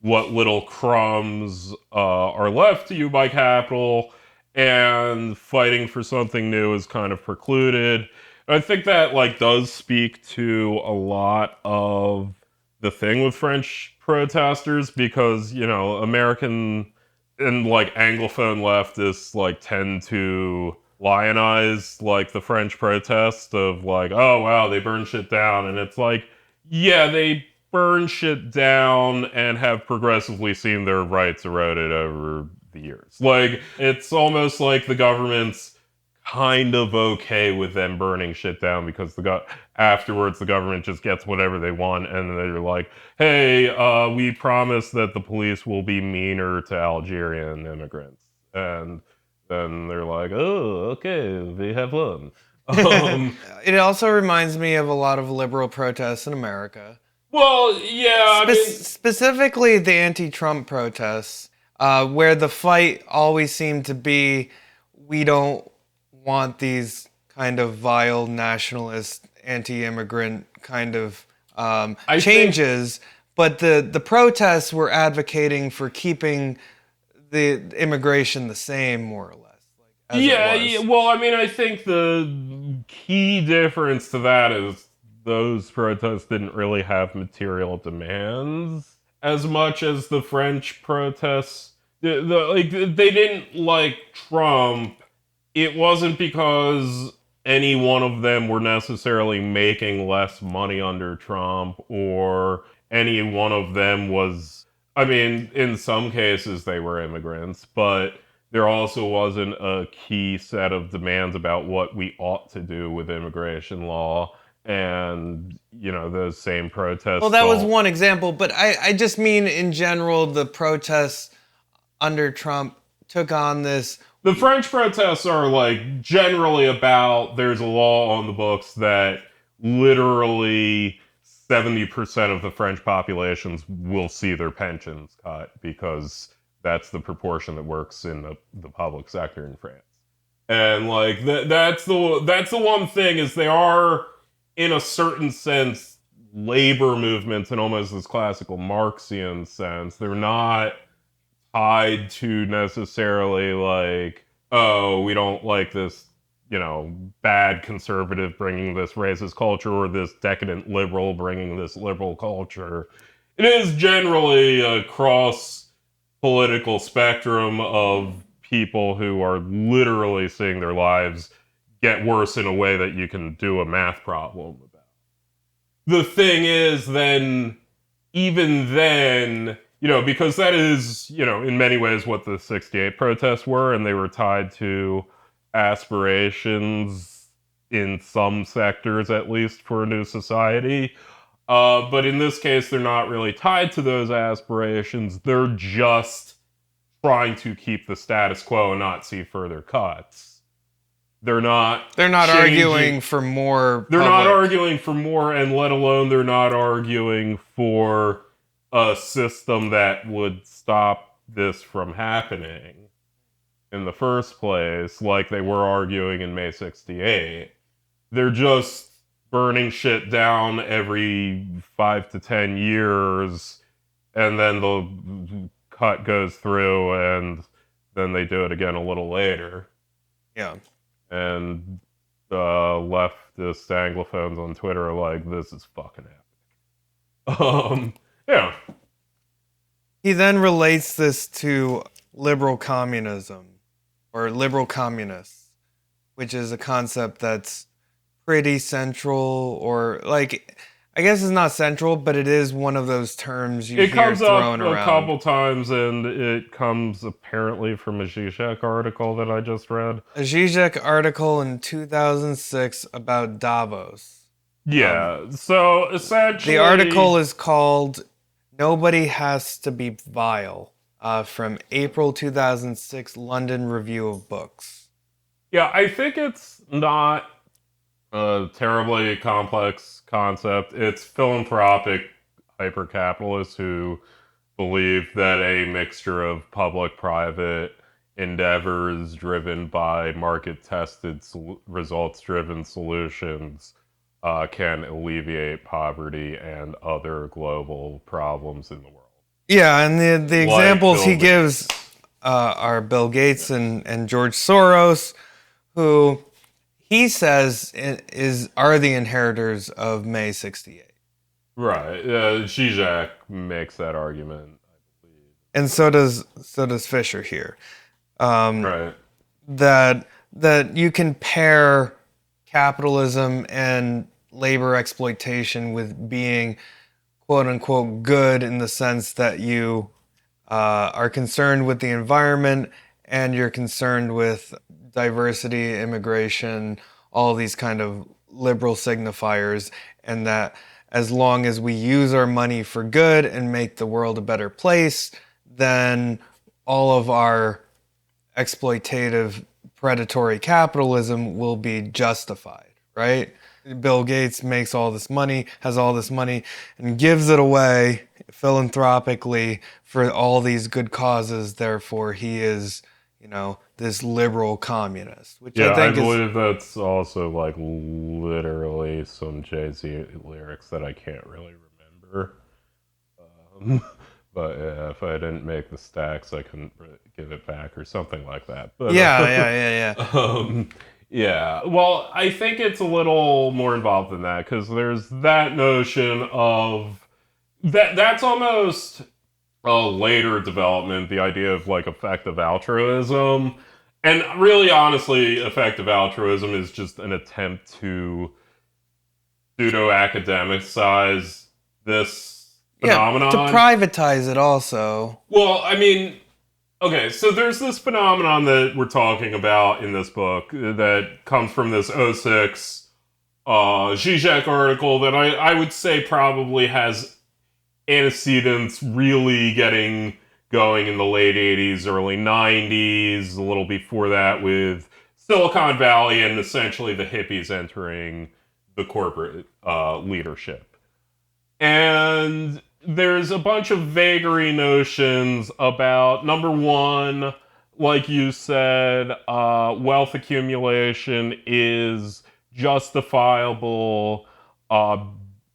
what little crumbs are left to you by capital, and fighting for something new is kind of precluded. And I think that does speak to a lot of the thing with French protesters, because American and Anglophone leftists tend to lionize the French protest of oh wow, they burn shit down, and it's yeah, they burn shit down and have progressively seen their rights eroded over the years. It's almost like the government's kind of okay with them burning shit down, because afterwards the government just gets whatever they want, and they're like, hey, we promise that the police will be meaner to Algerian immigrants, and then they're like, oh, okay, they have won. It also reminds me of a lot of liberal protests in America. Well, yeah, Specifically the anti-Trump protests, where the fight always seemed to be, we don't want these kind of vile nationalist, anti-immigrant kind of changes, but the protests were advocating for keeping the immigration the same, more or less. Yeah, well, I think the key difference to that is those protests didn't really have material demands as much as the French protests. They didn't like Trump. It wasn't because any one of them were necessarily making less money under Trump, or any one of them was, in some cases they were immigrants, but there also wasn't a key set of demands about what we ought to do with immigration law. And, those same protests. Well, that was one example, but I just mean in general, the protests under Trump took on this. The French protests are generally about, there's a law on the books that literally 70% of the French populations will see their pensions cut, because that's the proportion that works in the public sector in France. And that's the one thing, is they are, in a certain sense, labor movements in almost this classical Marxian sense. They're not tied to necessarily oh, we don't like this, bad conservative bringing this racist culture, or this decadent liberal bringing this liberal culture. It is generally a cross political spectrum of people who are literally seeing their lives get worse in a way that you can do a math problem about. The thing is, then, even then, because that is, in many ways what the 68 protests were, and they were tied to aspirations in some sectors, at least, for a new society. But in this case, they're not really tied to those aspirations. They're just trying to keep the status quo and not see further cuts. They're not arguing for more. They're not arguing for more, and let alone they're not arguing for a system that would stop this from happening in the first place, like they were arguing in May 68. They're just burning shit down every 5 to 10 years, and then the cut goes through, and then they do it again a little later. Yeah. And leftist Anglophones on Twitter are like, this is fucking epic. Yeah. He then relates this to liberal communism, or liberal communists, which is a concept that's pretty central, or like, I guess it's not central, but it is one of those terms you hear thrown around. It comes up a couple times, and it comes apparently from a Zizek article that I just read. A Zizek article in 2006 about Davos. Yeah, so essentially... The article is called Nobody Has to Be Vile, from April 2006 London Review of Books. Yeah, I think it's not a terribly complex concept. It's philanthropic hyper-capitalists who believe that a mixture of public-private endeavors driven by market-tested, results-driven solutions can alleviate poverty and other global problems in the world. Yeah, and the examples he gives are Bill Gates and George Soros, who he says are the inheritors of May 68. Right. Zizek makes that argument, I believe. And so does Fisher here. Right. That you can pair capitalism and labor exploitation with being quote unquote good, in the sense that you are concerned with the environment and you're concerned with diversity, immigration, all these kind of liberal signifiers, and that as long as we use our money for good and make the world a better place, then all of our exploitative, predatory capitalism will be justified, right? Bill Gates makes all this money, has all this money, and gives it away philanthropically for all these good causes. Therefore, he is, this liberal communist. Which I believe that's also like literally some Jay-Z lyrics that I can't really remember. But yeah, if I didn't make the stacks, I couldn't give it back or something like that. But, yeah. Yeah, well, I think it's a little more involved than that, because there's that notion of that's almost a later development, the idea of like effective altruism. And really, honestly, effective altruism is just an attempt to pseudo-academicize this phenomenon. To privatize it also. Well, I mean, okay, so there's this phenomenon that we're talking about in this book that comes from this 06 Zizek article that I would say probably has antecedents really getting going in the late 80s, early 90s, a little before that with Silicon Valley and essentially the hippies entering the corporate leadership. And there's a bunch of vagary notions about, number one, like you said, wealth accumulation is justifiable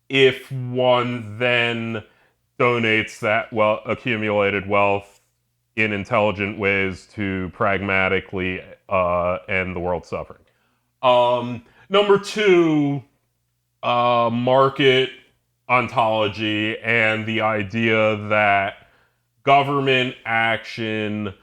if one then donates that accumulated wealth in intelligent ways to pragmatically end the world's suffering. Number two, market ontology and the idea that government action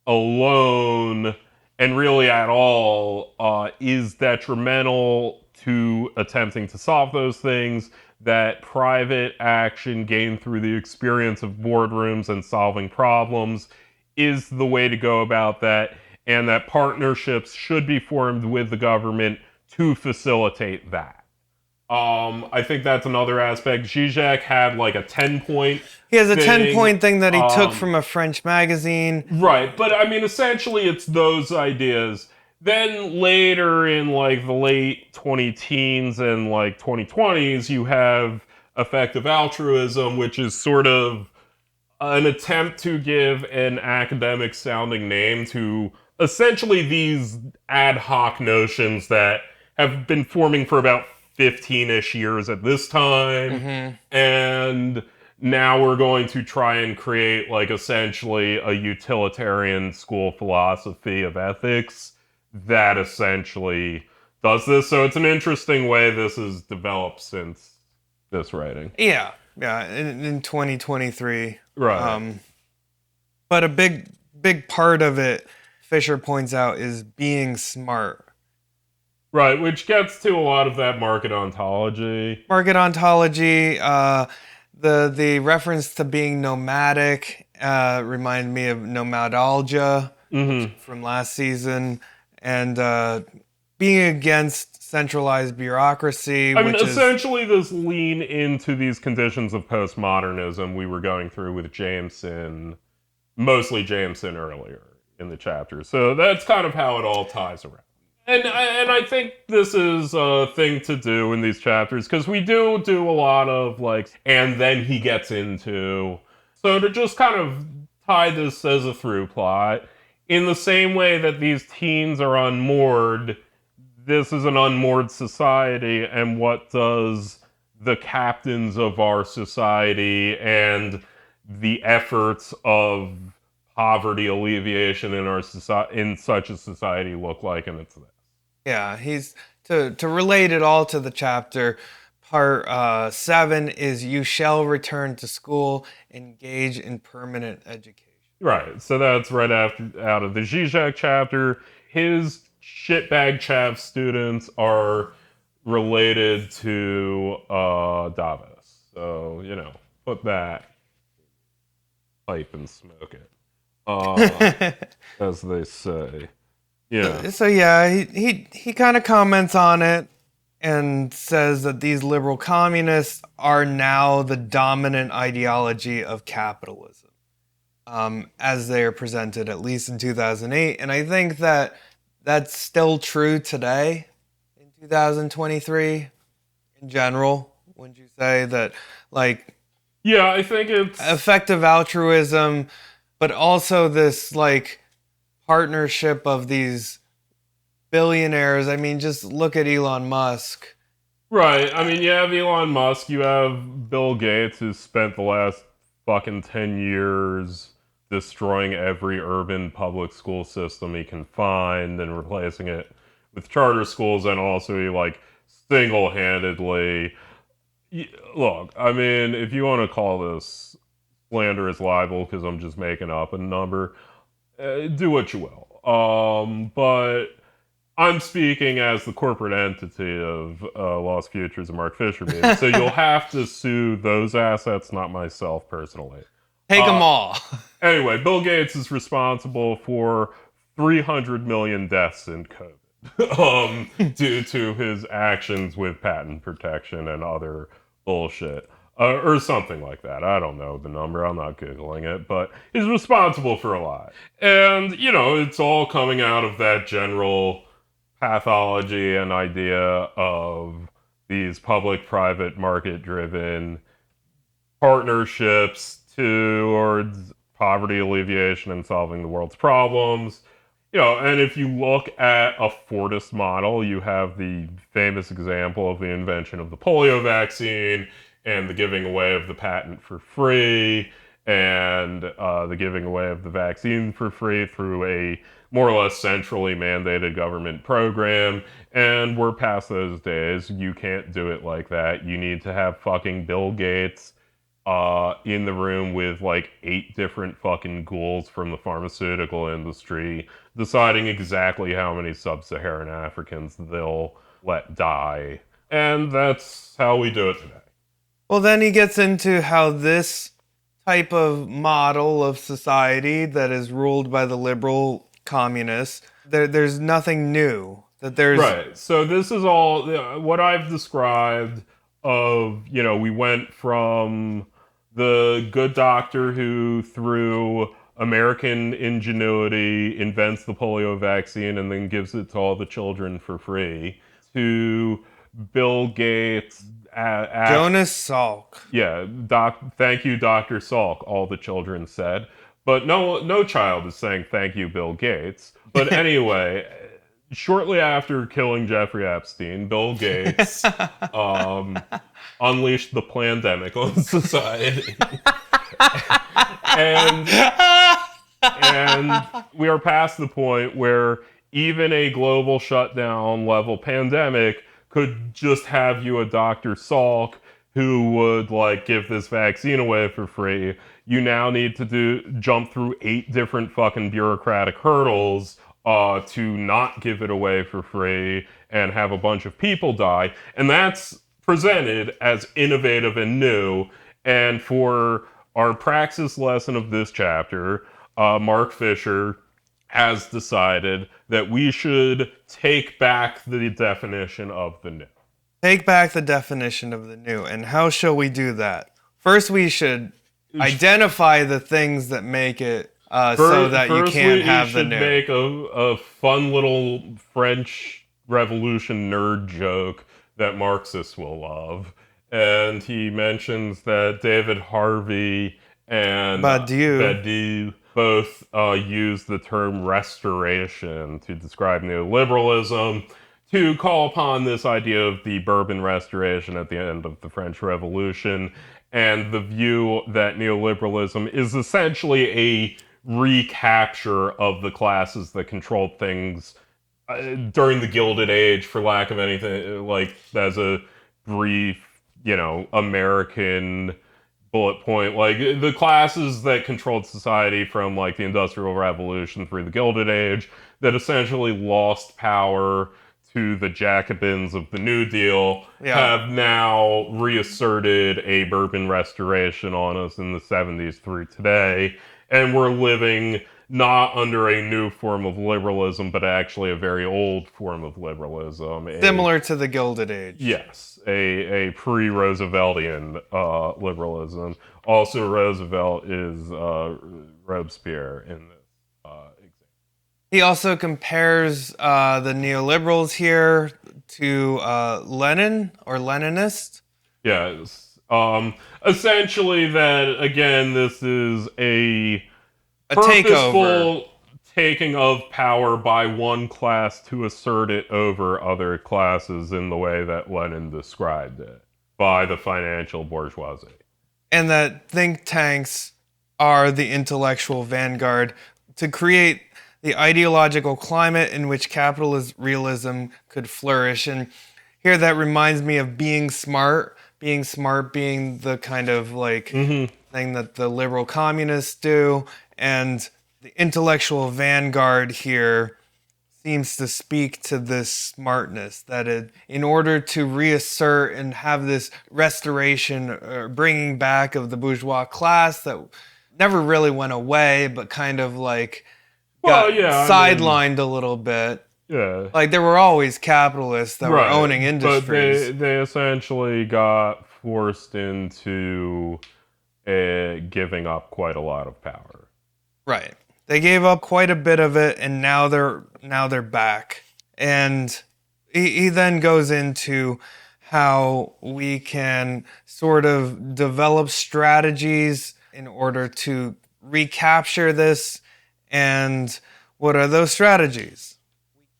alone and really at all is detrimental to attempting to solve those things, that private action gained through the experience of boardrooms and solving problems is the way to go about that, and that partnerships should be formed with the government to facilitate that. I think that's another aspect. Zizek had like a 10-point. He has a thing. 10-point thing that he took from a French magazine. Right, but I mean, essentially, it's those ideas. Then later in like the late 20-teens and like 2020s, you have effective altruism, which is sort of an attempt to give an academic sounding name to essentially these ad hoc notions that have been forming for about 15-ish years at this time. And now we're going to try and create like essentially a utilitarian school philosophy of ethics that essentially does this. So it's an interesting way this has developed since this writing. Yeah, in 2023. Right. But a big part of it, Fisher points out, is being smart. Right, which gets to a lot of that market ontology. Market ontology, the reference to being nomadic reminded me of nomadalgia from last season, and being against centralized bureaucracy. I mean, essentially this lean into these conditions of postmodernism we were going through with Jameson, mostly Jameson earlier in the chapter. So that's kind of how it all ties around. And I think this is a thing to do in these chapters, because we do a lot of, like, and then he gets into... So to just kind of tie this as a through plot, in the same way that these teens are unmoored, this is an unmoored society, and what does the captains of our society and the efforts of poverty alleviation in our in such a society look like? And it's this. Yeah, he's to relate it all to the chapter. Part 7 is you shall return to school, engage in permanent education. Right, so that's right out of the Zizek chapter. His shitbag chav students are related to Davos. So, you know, put that pipe and smoke it, as they say. Yeah. So yeah, he kind of comments on it and says that these liberal communists are now the dominant ideology of capitalism, as they are presented, at least in 2008. And I think that that's still true today in 2023 in general. Wouldn't you say that, like... Yeah, I think it's... effective altruism, but also this, like, partnership of these billionaires. I mean, just look at Elon Musk. Right. I mean, you have Elon Musk, you have Bill Gates, who spent the last fucking 10 years destroying every urban public school system he can find and replacing it with charter schools, and also he, like, single-handedly... Look, I mean, if you want to call this slanderous libel because I'm just making up a number, do what you will. But I'm speaking as the corporate entity of Lost Futures and Mark Fisher Media, so you'll have to sue those assets, not myself personally. Take them all. Anyway, Bill Gates is responsible for 300 million deaths in COVID due to his actions with patent protection and other bullshit. Or something like that. I don't know the number. I'm not Googling it. But he's responsible for a lot. And, you know, it's all coming out of that general pathology and idea of these public-private market-driven partnerships towards poverty alleviation and solving the world's problems. You know, and if you look at a Fordist model, you have the famous example of the invention of the polio vaccine and the giving away of the patent for free and the giving away of the vaccine for free through a more or less centrally mandated government program. And we're past those days. You can't do it like that. You need to have fucking Bill Gates in the room with like 8 different fucking ghouls from the pharmaceutical industry deciding exactly how many sub-Saharan Africans they'll let die. And that's how we do it today. Well, then he gets into how this type of model of society that is ruled by the liberal communists, there's nothing new. That there's Right. So this is all what I've described of, we went from the good doctor who, through American ingenuity, invents the polio vaccine and then gives it to all the children for free, to Bill Gates. Jonas Salk. Yeah, thank you, Dr. Salk, all the children said. But no child is saying thank you, Bill Gates. But anyway, shortly after killing Jeffrey Epstein, Bill Gates unleashed the pandemic on society. and we are past the point where even a global shutdown level pandemic could just have you a Dr. Salk who would give this vaccine away for free. You now need to jump through 8 different fucking bureaucratic hurdles to not give it away for free and have a bunch of people die. And that's presented as innovative and new. And for our praxis lesson of this chapter, Mark Fisher has decided that we should take back the definition of the new. Take back the definition of the new. And how shall we do that? First, we should identify the things that make it so that you can't have the new. First, we should make a fun little French Revolution nerd joke that Marxists will love. And he mentions that David Harvey and Badiou both use the term restoration to describe neoliberalism, to call upon this idea of the Bourbon Restoration at the end of the French Revolution, and the view that neoliberalism is essentially a recapture of the classes that controlled things during the Gilded Age, for lack of anything, as a brief, American bullet point, the classes that controlled society from the Industrial Revolution through the Gilded Age, that essentially lost power to the Jacobins of the New Deal, have now reasserted a Bourbon Restoration on us in the 70s through today. And we're living not under a new form of liberalism, but actually a very old form of liberalism. Similar to the Gilded Age. Yes, a pre-Rooseveltian liberalism. Also, Roosevelt is Robespierre in this example. He also compares the neoliberals here to Lenin or Leninist. Yes. Essentially that, again, this is a purposeful takeover. Taking of power by one class to assert it over other classes in the way that Lenin described it, by the financial bourgeoisie. And that think tanks are the intellectual vanguard to create the ideological climate in which capitalist realism could flourish. And here that reminds me of being smart being the kind of thing that the liberal communists do. And the intellectual vanguard here seems to speak to this smartness, that in order to reassert and have this restoration or bringing back of the bourgeois class that never really went away, but kind of got sidelined a little bit. Yeah. There were always capitalists that were owning industries. But they essentially got forced into giving up quite a lot of power. Right. They gave up quite a bit of it, and now they're back. And he then goes into how we can sort of develop strategies in order to recapture this. And what are those strategies?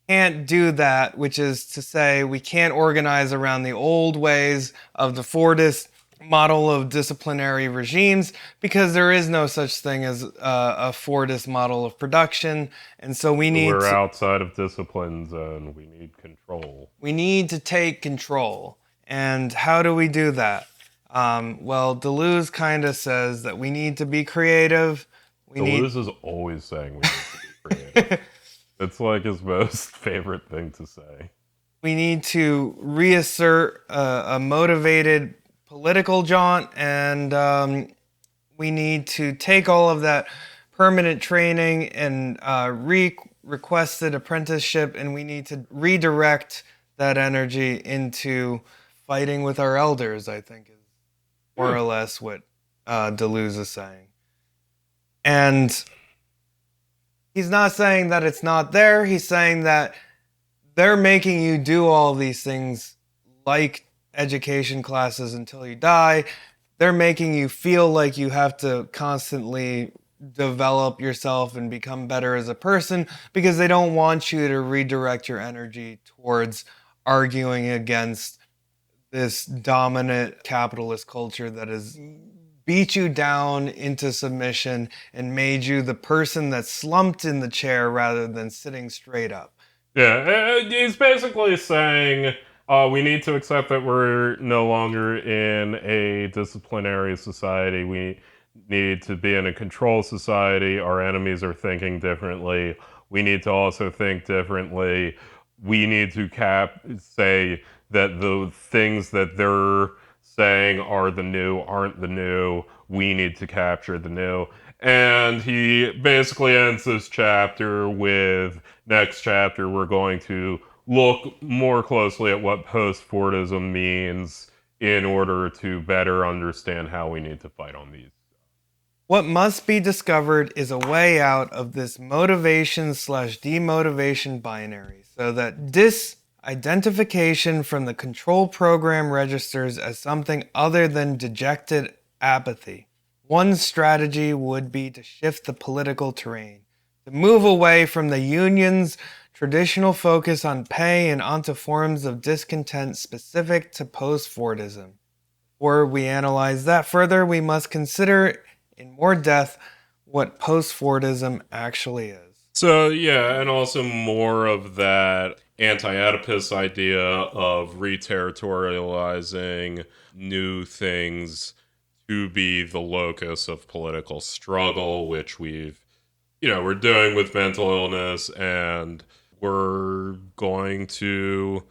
Can't do that, which is to say we can't organize around the old ways of the Fordist model of disciplinary regimes, because there is no such thing as a Fordist model of production. And so we're outside of discipline zone. We need control. We need to take control. And how do we do that? Deleuze kind of says that we need to be creative. Deleuze is always saying we need to be creative. It's his most favorite thing to say. We need to reassert a motivated political jaunt, and we need to take all of that permanent training and requested apprenticeship, and we need to redirect that energy into fighting with our elders, I think is more or less what Deleuze is saying. And he's not saying that it's not there. He's saying that they're making you do all these things like education classes until you die. They're making you feel like you have to constantly develop yourself and become better as a person because they don't want you to redirect your energy towards arguing against this dominant capitalist culture that has beat you down into submission and made you the person that's slumped in the chair rather than sitting straight up. Yeah, he's basically saying we need to accept that we're no longer in a disciplinary society. We need to be in a control society. Our enemies are thinking differently. We need to also think differently. We need to say that the things that they're saying are the new aren't the new. We need to capture the new. And he basically ends this chapter with, next chapter, we're going to look more closely at what post-Fordism means in order to better understand how we need to fight on these. What must be discovered is a way out of this motivation/demotivation binary so that disidentification from the control program registers as something other than dejected apathy. One strategy would be to shift the political terrain, to move away from the union's traditional focus on pay and onto forms of discontent specific to post-Fordism. Before we analyze that further, we must consider in more depth what post-Fordism actually is. So, yeah, and also more of that anti-Oedipus idea of reterritorializing new things to be the locus of political struggle, which we're doing with mental illness, and we're going to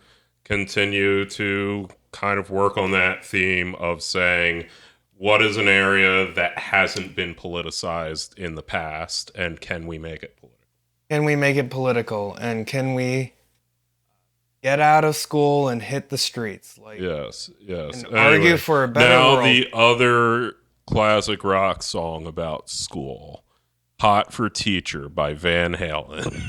continue to kind of work on that theme of saying, what is an area that hasn't been politicized in the past, and can we make it political? Can we make it political, and can we get out of school and hit the streets? Yes. And argue for a better now world. The other classic rock song about school, "Hot for Teacher" by Van Halen.